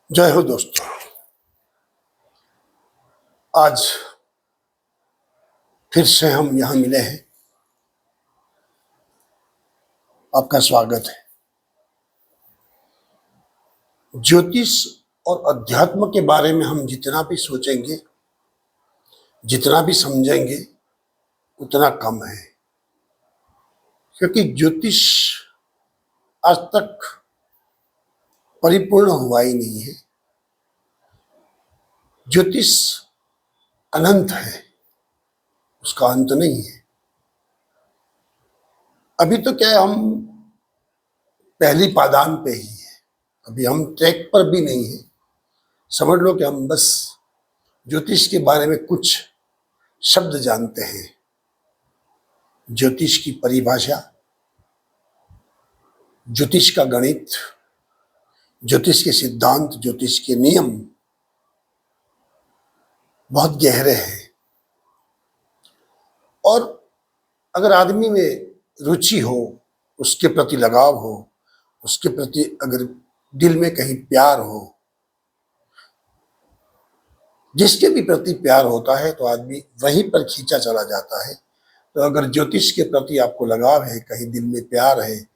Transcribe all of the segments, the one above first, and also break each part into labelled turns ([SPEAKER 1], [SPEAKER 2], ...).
[SPEAKER 1] जय हो दोस्तों। आज फिर से हम यहाँ मिले हैं। आपका स्वागत है। ज्योतिष और अध्यात्म के बारे में हम जितना भी सोचेंगे, जितना भी समझेंगे, उतना कम है, क्योंकि ज्योतिष आज तक परिपूर्ण हुआ ही नहीं है। ज्योतिष अनंत है, उसका अंत नहीं है। अभी तो क्या है, हम पहली पादान पे ही है, अभी हम ट्रैक पर भी नहीं है। समझ लो कि हम बस ज्योतिष के बारे में कुछ शब्द जानते हैं। ज्योतिष की परिभाषा, ज्योतिष का गणित, ज्योतिष के सिद्धांत, ज्योतिष के नियम बहुत गहरे हैं। और अगर आदमी में रुचि हो, उसके प्रति लगाव हो, उसके प्रति अगर दिल में कहीं प्यार हो, जिसके भी प्रति प्यार होता है तो आदमी वहीं पर खींचा चला जाता है। तो अगर ज्योतिष के प्रति आपको लगाव है, कहीं दिल में प्यार है,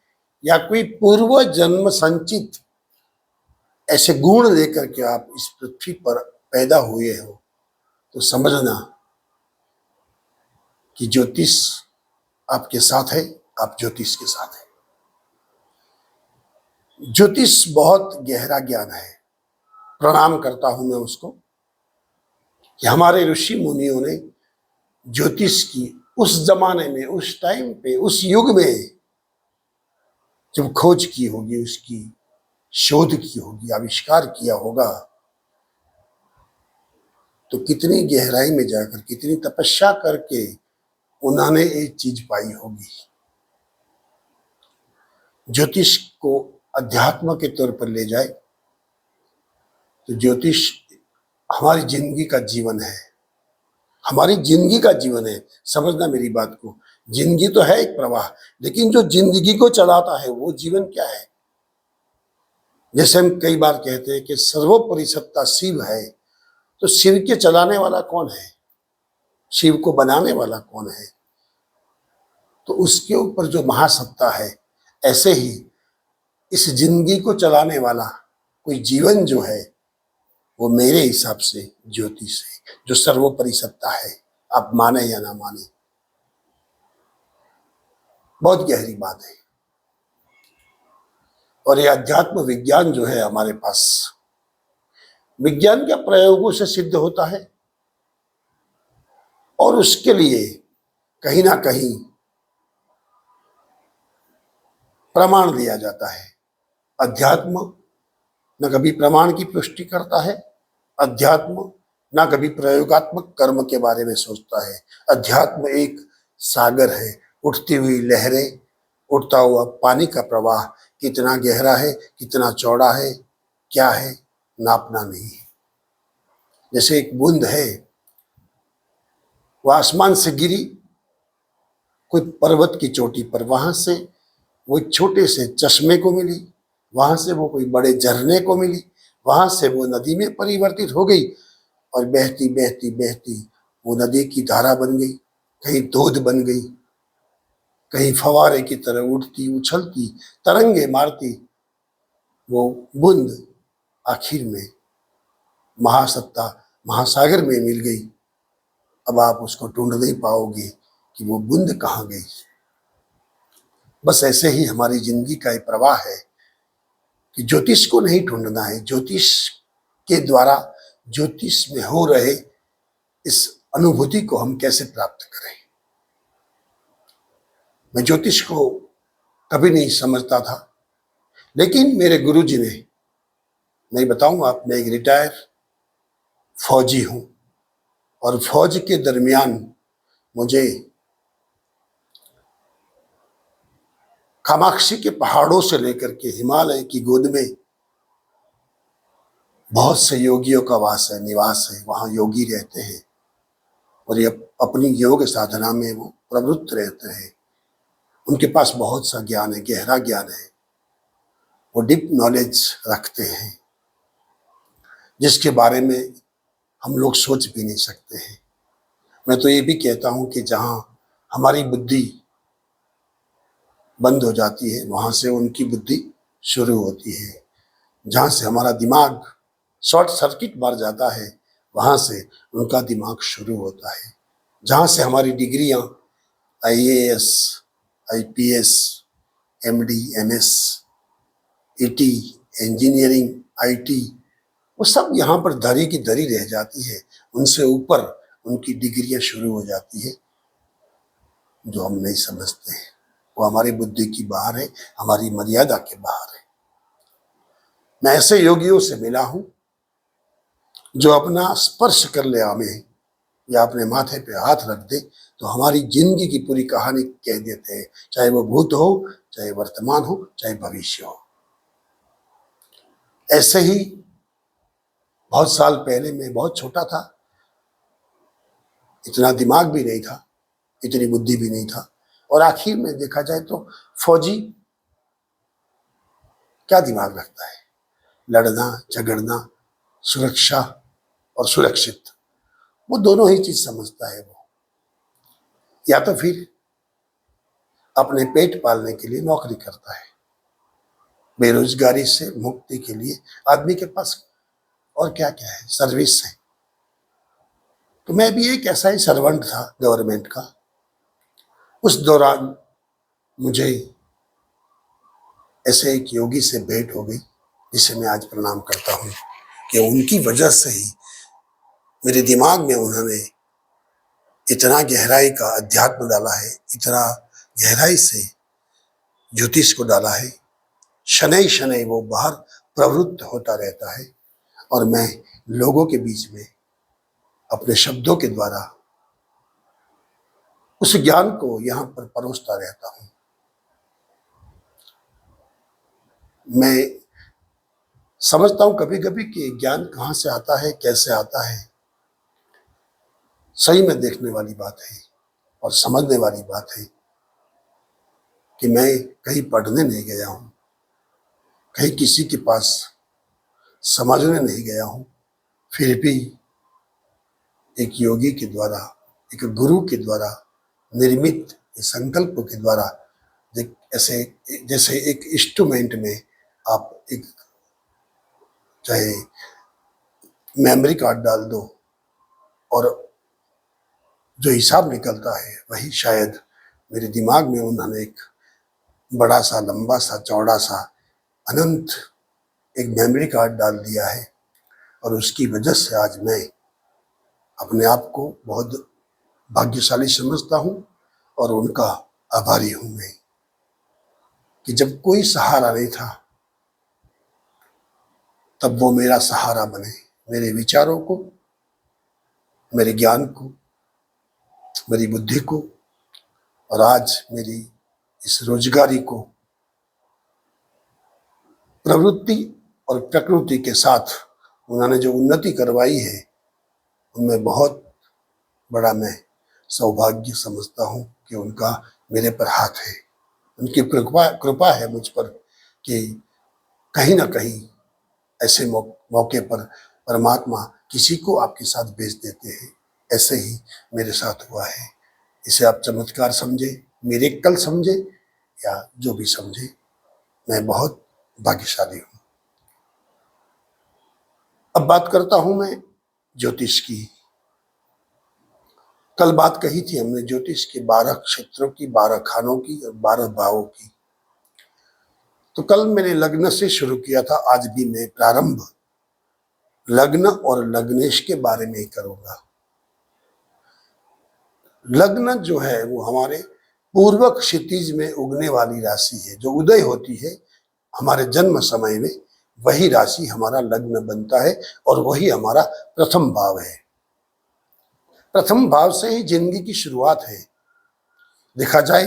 [SPEAKER 1] या कोई पूर्व जन्म संचित ऐसे गुण लेकर के आप इस पृथ्वी पर पैदा हुए हो, तो समझना कि ज्योतिष आपके साथ है, आप ज्योतिष के साथ है। ज्योतिष बहुत गहरा ज्ञान है। प्रणाम करता हूं मैं उसको कि हमारे ऋषि मुनियों ने ज्योतिष की उस जमाने में, उस टाइम पे, उस युग में जब खोज की होगी, उसकी शोध की होगी, आविष्कार किया होगा, तो कितनी गहराई में जाकर, कितनी तपस्या करके उन्होंने एक चीज पाई होगी। ज्योतिष को अध्यात्म के तौर पर ले जाए तो ज्योतिष हमारी जिंदगी का जीवन है, हमारी जिंदगी का जीवन है। समझना मेरी बात को। जिंदगी तो है एक प्रवाह, लेकिन जो जिंदगी को चलाता है वो जीवन क्या है। जैसे हम कई बार कहते हैं कि सर्वोपरि सत्ता शिव है, तो शिव के चलाने वाला कौन है, शिव को बनाने वाला कौन है? तो उसके ऊपर जो महासत्ता है, ऐसे ही इस जिंदगी को चलाने वाला कोई जीवन जो है, वो मेरे हिसाब से ज्योतिष है, जो सर्वोपरि सत्ता है। आप माने या ना माने, बहुत गहरी बात है। और ये अध्यात्म विज्ञान जो है हमारे पास, विज्ञान के प्रयोगों से सिद्ध होता है, और उसके लिए कहीं ना कहीं प्रमाण दिया जाता है। अध्यात्म न कभी प्रमाण की पुष्टि करता है, अध्यात्म ना कभी प्रयोगात्मक कर्म के बारे में सोचता है। अध्यात्म एक सागर है, उठती हुई लहरें, उठता हुआ पानी का प्रवाह कितना गहरा है, कितना चौड़ा है, क्या है, नापना नहीं है। जैसे एक बूंद है, वह आसमान से गिरी कोई पर्वत की चोटी पर, वहां से वो छोटे से चश्मे को मिली, वहां से वो कोई बड़े झरने को मिली, वहां से वो नदी में परिवर्तित हो गई, और बहती बहती बहती वो नदी की धारा बन गई, कहीं धोध बन गई, कहीं फवारे की तरह उठती उछलती तरंगे मारती वो बूंद आखिर में महासत्ता महासागर में मिल गई। अब आप उसको ढूंढ नहीं पाओगे कि वो बूंद कहाँ गई। बस ऐसे ही हमारी जिंदगी का एक प्रवाह है कि ज्योतिष को नहीं ढूंढना है, ज्योतिष के द्वारा ज्योतिष में हो रहे इस अनुभूति को हम कैसे प्राप्त करें। मैं ज्योतिष को कभी नहीं समझता था, लेकिन मेरे गुरुजी ने, मैं बताऊंगा, आप, मैं एक रिटायर फौजी हूं, और फौज के दरमियान मुझे कामाक्षी के पहाड़ों से लेकर के हिमालय की गोद में बहुत से योगियों का वास है, निवास है। वहां योगी रहते हैं और ये अपनी योग साधना में वो प्रवृत्त रहते हैं। उनके पास बहुत सा ज्ञान है, गहरा ज्ञान है, वो डीप नॉलेज रखते हैं। जिसके बारे में हम लोग सोच भी नहीं सकते हैं। मैं तो ये भी कहता हूँ कि जहाँ हमारी बुद्धि बंद हो जाती है, वहाँ से उनकी बुद्धि शुरू होती है। जहाँ से हमारा दिमाग शॉर्ट सर्किट मार जाता है, वहाँ से उनका दिमाग शुरू होता है। जहाँ से हमारी डिग्रियाँ IAS, IPS, MD, MS, ET, engineering, IT, वो सब यहाँ पर धरी की धरी रह जाती है। उनसे ऊपर उनकी डिग्रियाँ शुरू हो जाती है, जो हम नहीं समझते हैं। वो हमारी बुद्धि की बाहर है, हमारी मर्यादा के बाहर है। मैं ऐसे योगियों से मिला हूं जो अपना स्पर्श कर ले हमें या अपने माथे पे हाथ रख दे तो हमारी जिंदगी की पूरी कहानी कह देते हैं, चाहे वो भूत हो, चाहे वर्तमान हो, चाहे भविष्य हो। ऐसे ही बहुत साल पहले मैं बहुत छोटा था, इतना दिमाग भी नहीं था, इतनी बुद्धि भी नहीं था, और आखिर में देखा जाए तो फौजी क्या दिमाग रखता है? लड़ना, झगड़ना, सुरक्षा और सुरक्षित, वो दोनों ही चीज समझता है वो। या तो फिर अपने पेट पालने के लिए नौकरी करता है। बेरोजगारी से मुक्ति के लिए आदमी के पास और क्या क्या है? सर्विस है। तो मैं भी एक ऐसा ही सर्वेंट था गवर्नमेंट का। उस दौरान मुझे ऐसे एक योगी से भेंट हो गई, जिसे मैं आज प्रणाम करता हूँ कि उनकी वजह से ही मेरे दिमाग में उन्होंने इतना गहराई का अध्यात्म डाला है, इतना गहराई से ज्योतिष को डाला है। शनै शनै वो बाहर प्रवृत्त होता रहता है और मैं लोगों के बीच में अपने शब्दों के द्वारा उस ज्ञान को यहाँ पर परोसता रहता हूँ। मैं समझता हूँ कभी कभी कि ज्ञान कहाँ से आता है, कैसे आता है, सही में देखने वाली बात है और समझने वाली बात है कि मैं कहीं पढ़ने नहीं गया हूँ, कहीं किसी के पास समझने नहीं गया हूँ, फिर भी एक योगी के द्वारा, एक गुरु के द्वारा निर्मित संकल्प के द्वारा, ऐसे जैसे एक इंस्ट्रूमेंट में आप एक चाहे मेमोरी कार्ड डाल दो और जो हिसाब निकलता है वही शायद मेरे दिमाग में उन्होंने एक बड़ा सा, लंबा सा, चौड़ा सा, अनंत एक मेमोरी कार्ड डाल दिया है। और उसकी वजह से आज मैं अपने आप को बहुत भाग्यशाली समझता हूँ और उनका आभारी हूँ मैं कि जब कोई सहारा नहीं था तब वो मेरा सहारा बने, मेरे विचारों को, मेरे ज्ञान को, मेरी बुद्धि को, और आज मेरी इस रोजगारी को प्रवृत्ति और प्रकृति के साथ उन्होंने जो उन्नति करवाई है उनमें बहुत बड़ा मैं सौभाग्य समझता हूँ कि उनका मेरे पर हाथ है। उनकी कृपा है मुझ पर कि कहीं ना कहीं ऐसे मौके पर परमात्मा किसी को आपके साथ भेज देते हैं। ऐसे ही मेरे साथ हुआ है। इसे आप चमत्कार समझे, मिरेकल समझे या जो भी समझे, मैं बहुत भाग्यशाली हूँ। अब बात करता हूँ मैं ज्योतिष की। कल बात कही थी हमने ज्योतिष के 12 क्षेत्रों की, 12 खानों की और 12 भावों की। तो कल मैंने लग्न से शुरू किया था, आज भी मैं प्रारंभ लग्न और लग्नेश के बारे में ही करूंगा। लग्न जो है वो हमारे पूर्व क्षितिज में उगने वाली राशि है, जो उदय होती है हमारे जन्म समय में, वही राशि हमारा लग्न बनता है और वही हमारा प्रथम भाव है। प्रथम भाव से ही जिंदगी की शुरुआत है। देखा जाए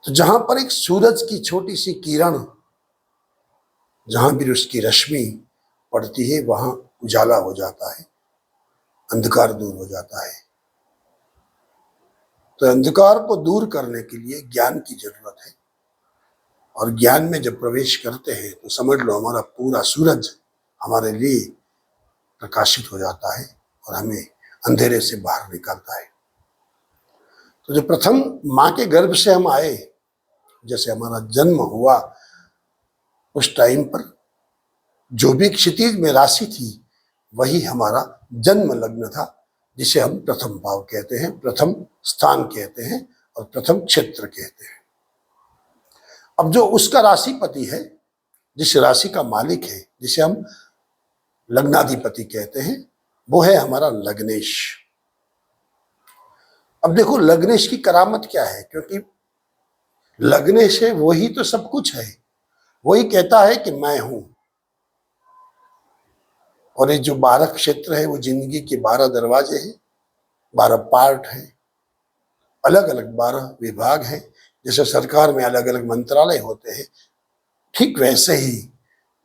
[SPEAKER 1] तो जहां पर एक सूरज की छोटी सी किरण, जहां भी उसकी रश्मि पड़ती है वहां उजाला हो जाता है, अंधकार दूर हो जाता है। तो अंधकार को दूर करने के लिए ज्ञान की जरूरत है, और ज्ञान में जब प्रवेश करते हैं तो समझ लो हमारा पूरा सूरज हमारे लिए प्रकाशित हो जाता है और हमें अंधेरे से बाहर निकालता है। तो जो प्रथम माँ के गर्भ से हम आए, जैसे हमारा जन्म हुआ, उस टाइम पर जो भी क्षितिज में राशि थी वही हमारा जन्म लग्न था, जिसे हम प्रथम भाव कहते हैं, प्रथम स्थान कहते हैं और प्रथम क्षेत्र कहते हैं। अब जो उसका राशिपति है, जिस राशि का मालिक है, जिसे हम लग्नाधिपति कहते हैं, वो है हमारा लग्नेश। अब देखो लग्नेश की करामत क्या है, क्योंकि लग्नेश है वही तो सब कुछ है, वही कहता है कि मैं हूं। और ये जो 12 क्षेत्र है वो जिंदगी के 12 दरवाजे हैं, 12 पार्ट हैं, अलग अलग 12 विभाग हैं। जैसे सरकार में अलग अलग मंत्रालय होते हैं, ठीक वैसे ही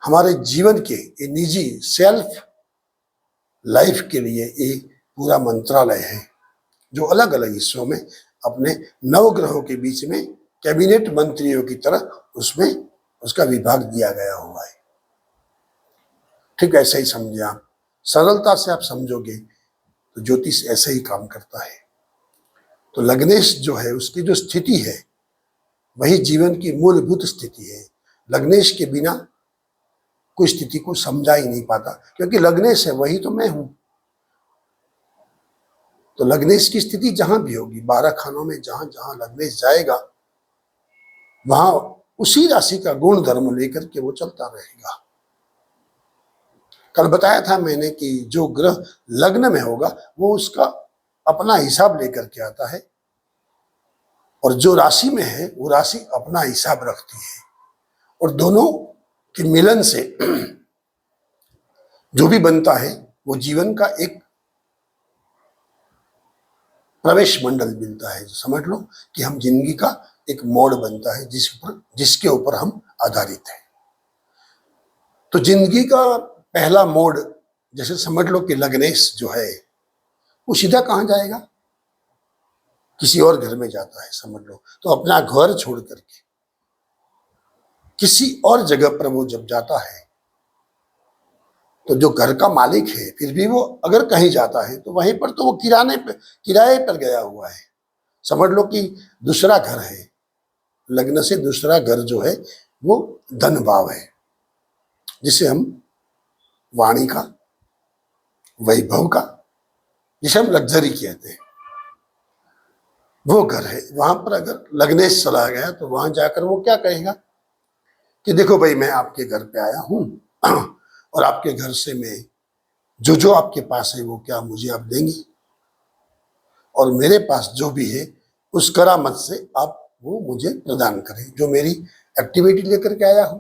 [SPEAKER 1] हमारे जीवन के ये निजी सेल्फ लाइफ के लिए ये पूरा मंत्रालय है, जो अलग अलग हिस्सों में अपने नवग्रहों के बीच में कैबिनेट मंत्रियों की तरह उसमें उसका विभाग दिया गया हुआ है। ठीक ऐसे ही समझिए आप, सरलता से आप समझोगे तो ज्योतिष ऐसे ही काम करता है। तो लग्नेश जो है उसकी जो स्थिति है वही जीवन की मूलभूत स्थिति है। लग्नेश के बिना कोई स्थिति को समझा ही नहीं पाता, क्योंकि लग्नेश है वही तो मैं हूं। तो लग्नेश की स्थिति जहां भी होगी, 12 खानों में जहां जहां लग्नेश जाएगा, वहां उसी राशि का गुण धर्म लेकर के वो चलता रहेगा। कल बताया था मैंने कि जो ग्रह लग्न में होगा वो उसका अपना हिसाब लेकर के आता है, और जो राशि में है वो राशि अपना हिसाब रखती है, और दोनों के मिलन से जो भी बनता है वो जीवन का एक प्रवेश मंडल मिलता है। समझ लो कि हम जिंदगी का एक मोड़ बनता है जिसके ऊपर हम आधारित हैं। तो जिंदगी का पहला मोड़, जैसे समझ लो कि लग्नेश जो है वो सीधा कहां जाएगा, किसी और घर में जाता है समझ लो। तो अपना घर छोड़ करके किसी और जगह पर वो जब जाता है, तो जो घर का मालिक है फिर भी वो अगर कहीं जाता है तो वहीं पर तो वो किराए पर गया हुआ है। समझ लो कि दूसरा घर है, लग्न से दूसरा घर जो है वो धन भाव है, जिसे हम वाणी का, वैभव का, जिसे हम लग्जरी कहते हैं, वो घर है। वहां पर अगर लग्नेश चला गया तो वहां जाकर वो क्या कहेगा कि देखो भाई मैं आपके घर पे आया हूं और आपके घर से मैं जो आपके पास है वो क्या मुझे आप देंगे, और मेरे पास जो भी है उस करामत से आप वो मुझे प्रदान करें। जो मेरी एक्टिविटी लेकर के आया हूं,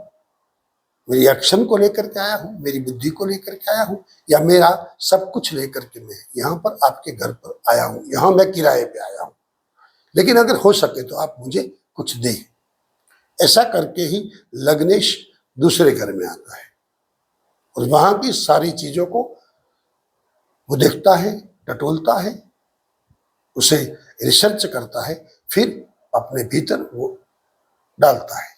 [SPEAKER 1] मेरी एक्शन को लेकर के आया हूं, मेरी बुद्धि को लेकर के आया हूं, या मेरा सब कुछ लेकर के मैं यहाँ पर आपके घर पर आया हूं, यहाँ मैं किराए पे आया हूं, लेकिन अगर हो सके तो आप मुझे कुछ दें। ऐसा करके ही लग्नेश दूसरे घर में आता है और वहां की सारी चीजों को वो देखता है, टटोलता है, उसे रिसर्च करता है, फिर अपने भीतर वो डालता है,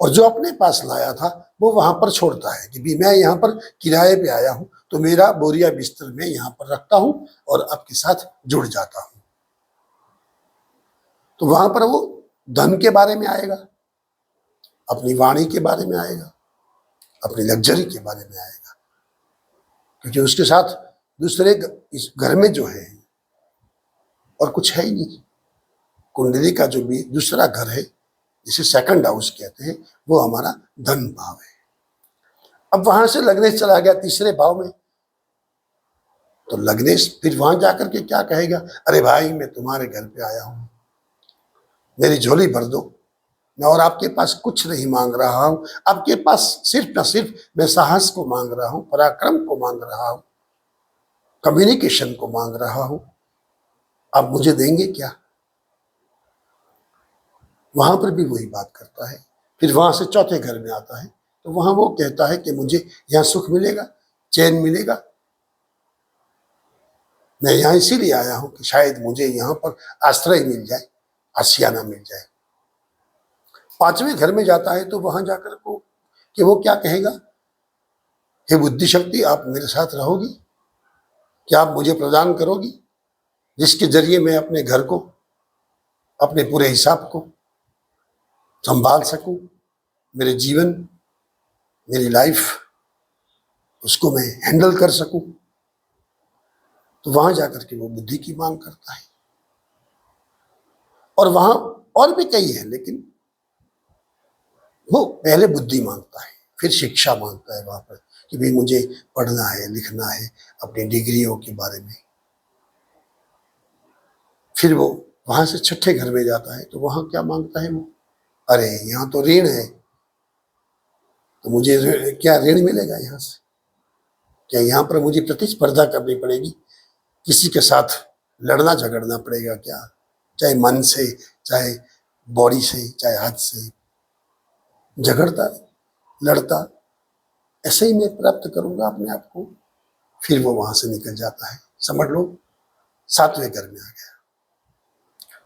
[SPEAKER 1] और जो अपने पास लाया था वो वहां पर छोड़ता है कि भी मैं यहाँ पर किराए पे आया हूं, तो मेरा बोरिया बिस्तर में यहाँ पर रखता हूं और आपके साथ जुड़ जाता हूं। तो वहां पर वो धन के बारे में आएगा, अपनी वाणी के बारे में आएगा, अपनी लग्जरी के बारे में आएगा, क्योंकि उसके साथ दूसरे इस घर में जो है और कुछ है ही नहीं। कुंडली का जो भी दूसरा घर है, जिसे सेकंड हाउस कहते हैं, वो हमारा धन भाव है। अब वहां से लग्नेश चला गया तीसरे भाव में, तो लग्नेश फिर वहां जाकर के क्या कहेगा, अरे भाई मैं तुम्हारे घर पे आया हूं, मेरी झोली भर दो, मैं और आपके पास कुछ नहीं मांग रहा हूं, आपके पास सिर्फ न सिर्फ मैं साहस को मांग रहा हूं, पराक्रम को मांग रहा हूं, कम्युनिकेशन को मांग रहा हूं, आप मुझे देंगे क्या। वहां पर भी वही बात करता है। फिर वहां से चौथे घर में आता है, तो वहां वो कहता है कि मुझे यहाँ सुख मिलेगा, चैन मिलेगा, मैं यहाँ इसीलिए आया हूं कि शायद मुझे यहाँ पर आश्रय मिल जाए, आशियाना मिल जाए। पांचवें घर में जाता है तो वहां जाकर को कि वो क्या कहेगा हे बुद्धि शक्ति, आप मेरे साथ रहोगी? क्या आप मुझे प्रदान करोगी जिसके जरिए मैं अपने घर को, अपने पूरे हिसाब को संभाल सकूं, मेरे जीवन, मेरी लाइफ, उसको मैं हैंडल कर सकूं? तो वहां जाकर के वो बुद्धि की मांग करता है। और वहां और भी कई है, लेकिन वो पहले बुद्धि मांगता है, फिर शिक्षा मांगता है वहां पर कि भाई मुझे पढ़ना है, लिखना है, अपनी डिग्रियों के बारे में। फिर वो वहां से छठे घर में जाता है, तो वहां क्या मांगता है वो? अरे यहाँ तो ऋण है, तो मुझे क्या ऋण मिलेगा यहाँ से? क्या यहाँ पर मुझे प्रतिस्पर्धा करनी पड़ेगी? किसी के साथ लड़ना झगड़ना पड़ेगा क्या? चाहे मन से, चाहे बॉडी से, चाहे हाथ से, झगड़ता, लड़ता, ऐसे ही मैं प्राप्त करूंगा अपने आप को। फिर वो वहां से निकल जाता है। समझ लो सातवें घर में आ गया।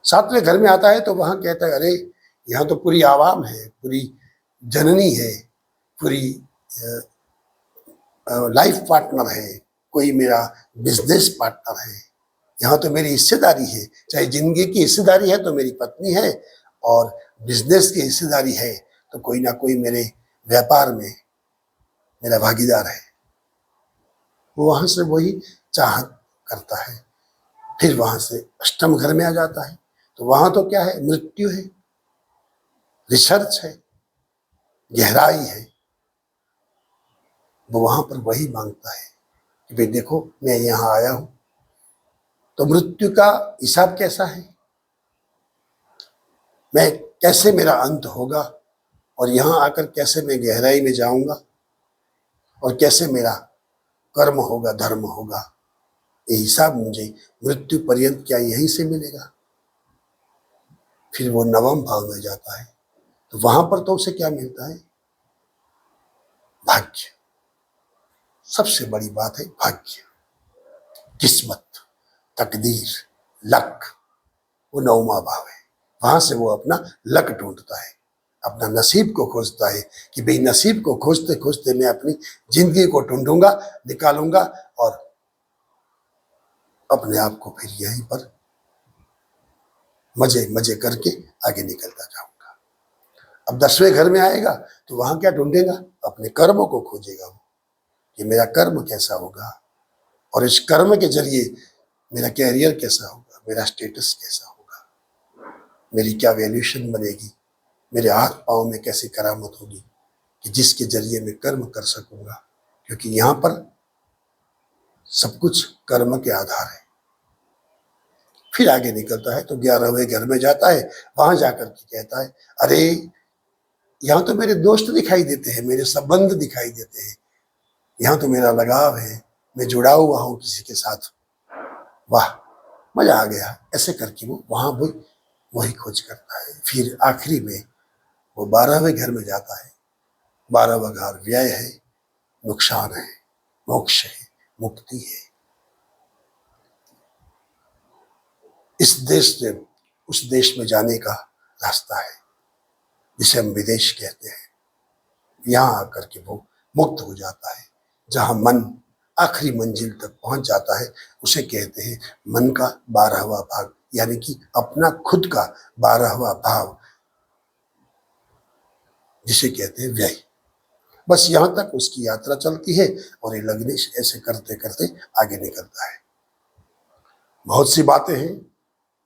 [SPEAKER 1] सातवें घर में आता है तो वहां कहता है, अरे यहाँ तो पूरी आवाम है, पूरी जननी है, पूरी लाइफ पार्टनर है, कोई मेरा बिजनेस पार्टनर है, यहाँ तो मेरी हिस्सेदारी है। चाहे जिंदगी की हिस्सेदारी है तो मेरी पत्नी है, और बिजनेस की हिस्सेदारी है तो कोई ना कोई मेरे व्यापार में मेरा भागीदार है। वो वहां से वही चाहत करता है। फिर वहां से अष्टम घर में आ जाता है, तो वहां तो क्या है? मृत्यु है, रिसर्च है, गहराई है। वो वहां पर वही मांगता है कि भाई देखो, मैं यहाँ आया हूं, तो मृत्यु का हिसाब कैसा है, मैं कैसे, मेरा अंत होगा, और यहाँ आकर कैसे मैं गहराई में जाऊंगा, और कैसे मेरा कर्म होगा, धर्म होगा, ये हिसाब मुझे मृत्यु पर्यंत क्या यहीं से मिलेगा? फिर वो नवम भाव में जाता है, तो वहां पर तो उसे क्या मिलता है? भाग्य। सबसे बड़ी बात है भाग्य, किस्मत, तकदीर, लक। वो नौवां भाव है। वहां से वो अपना लक ढूंढता है, अपना नसीब को खोजता है कि भाई नसीब को खोजते खोजते मैं अपनी जिंदगी को ढूंढूंगा, निकालूंगा, और अपने आप को फिर यहीं पर मजे मजे करके आगे निकलता जाऊंगा। अब 10वें घर में आएगा तो वहां क्या ढूंढेगा? अपने कर्मों को खोजेगा वो, कि मेरा कर्म कैसा होगा, और इस कर्म के जरिए मेरा कैरियर कैसा होगा, मेरा स्टेटस कैसा होगा, मेरी क्या वैल्यूएशन बनेगी, मेरे हाथ पांव में कैसी करामत होगी, कि जिसके जरिए मैं कर्म कर सकूंगा। क्योंकि यहाँ पर सब कुछ कर्म के आधार है। फिर आगे निकलता है तो 11वें घर में जाता है। वहां जाकर के कहता है, अरे यहाँ तो मेरे दोस्त दिखाई देते हैं, मेरे संबंध दिखाई देते हैं, यहाँ तो मेरा लगाव है, मैं जुड़ा हुआ हूँ किसी के साथ। वाह, मजा आ गया। ऐसे करके वो वहां भी वही खोज करता है। फिर आखिरी में वो 12वें घर में जाता है। 12वां घर व्यय है, नुकसान है, मोक्ष है, मुक्ति है। इस देश से उस देश में जाने का रास्ता है, जिसे हम विदेश कहते हैं। यहाँ आकर के वो मुक्त हो जाता है। जहां मन आखिरी मंजिल तक पहुंच जाता है, उसे कहते हैं मन का 12वां भाग, यानी कि अपना खुद का 12वां भाव, जिसे कहते हैं व्यय। बस यहाँ तक उसकी यात्रा चलती है, और ये लग्नेश ऐसे करते करते आगे निकलता है। बहुत सी बातें हैं,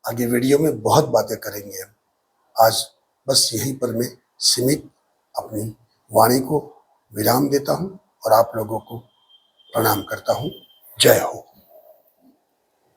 [SPEAKER 1] आगे वीडियो में बहुत बातें करेंगे हम। आज बस यहीं पर मैं सीमित अपनी वाणी को विराम देता हूँ, और आप लोगों को प्रणाम करता हूँ। जय हो।